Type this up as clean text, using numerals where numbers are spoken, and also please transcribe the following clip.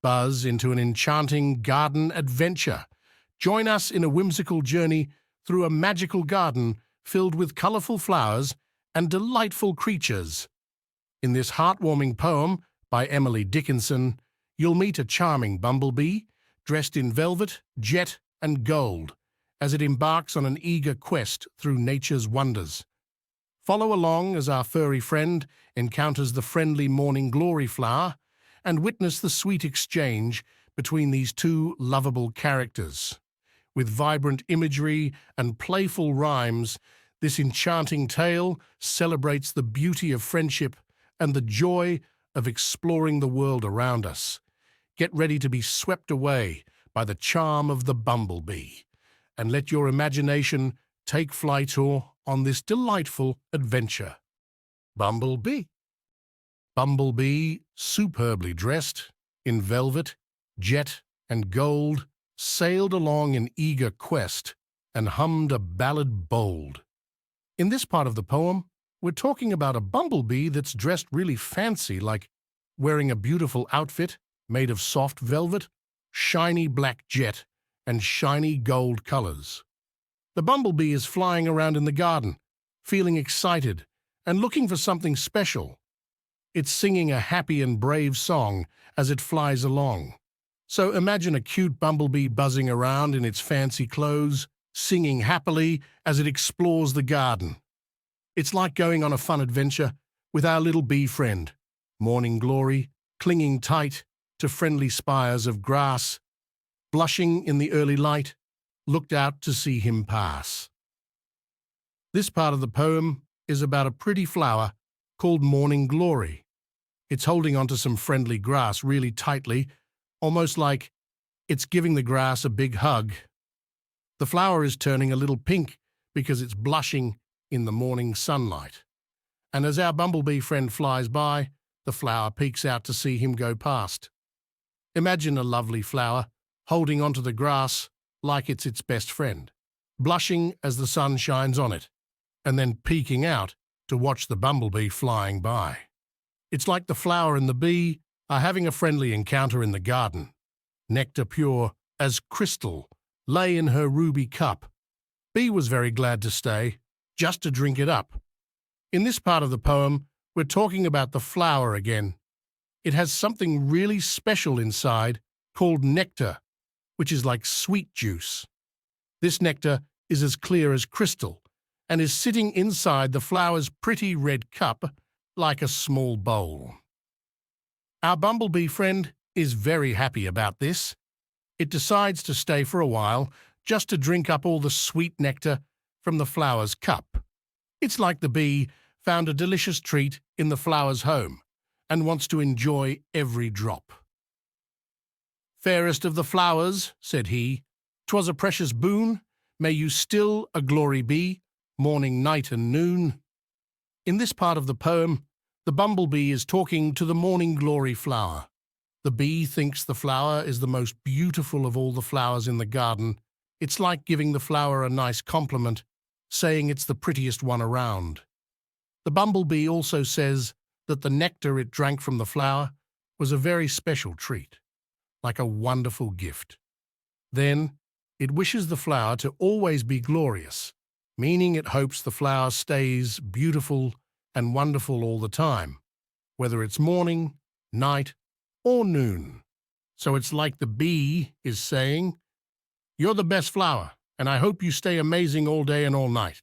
buzz into an enchanting garden adventure. Join us in a whimsical journey through a magical garden filled with colorful flowers and delightful creatures. In this heartwarming poem by Emily Dickinson, you'll meet a charming bumblebee dressed in velvet, jet, and gold as it embarks on an eager quest through nature's wonders. Follow along as our furry friend encounters the friendly morning glory flower and witness the sweet exchange between these two lovable characters. With vibrant imagery and playful rhymes, this enchanting tale celebrates the beauty of friendship and the joy of exploring the world around us. Get ready to be swept away by the charm of the bumblebee, and let your imagination take flight on this delightful adventure. Bumblebee. Bumblebee, superbly dressed in velvet, jet, and gold, sailed along in eager quest and hummed a ballad bold. In this part of the poem, we're talking about a bumblebee that's dressed really fancy, like wearing a beautiful outfit made of soft velvet, shiny black jet, and shiny gold colors. The bumblebee is flying around in the garden, feeling excited and looking for something special. It's singing a happy and brave song as it flies along. So imagine a cute bumblebee buzzing around in its fancy clothes, singing happily as it explores the garden. It's like going on a fun adventure with our little bee friend, Morning Glory, clinging tight to friendly spires of grass, blushing in the early light, looked out to see him pass. This part of the poem is about a pretty flower called Morning Glory. It's holding onto some friendly grass really tightly, almost like it's giving the grass a big hug. The flower is turning a little pink because it's blushing in the morning sunlight. And as our bumblebee friend flies by, the flower peeks out to see him go past. Imagine a lovely flower holding onto the grass like it's its best friend, blushing as the sun shines on it, and then peeking out to watch the bumblebee flying by. It's like the flower and the bee are having a friendly encounter in the garden. Nectar pure as crystal lay in her ruby cup. Bee was very glad to stay, just to drink it up. In this part of the poem, we're talking about the flower again. It has something really special inside called nectar, which is like sweet juice. This nectar is as clear as crystal and is sitting inside the flower's pretty red cup like a small bowl. Our bumblebee friend is very happy about this. It decides to stay for a while just to drink up all the sweet nectar from the flower's cup. It's like the bee found a delicious treat in the flower's home and wants to enjoy every drop. "Fairest of the flowers," said he, "'twas a precious boon, may you still a glory be, morning, night, and noon." In this part of the poem, the bumblebee is talking to the morning glory flower. The bee thinks the flower is the most beautiful of all the flowers in the garden. It's like giving the flower a nice compliment, saying it's the prettiest one around. The bumblebee also says that the nectar it drank from the flower was a very special treat, like a wonderful gift. Then it wishes the flower to always be glorious, meaning it hopes the flower stays beautiful and wonderful all the time, whether it's morning, night, or noon. So it's like the bee is saying, "You're the best flower, and I hope you stay amazing all day and all night."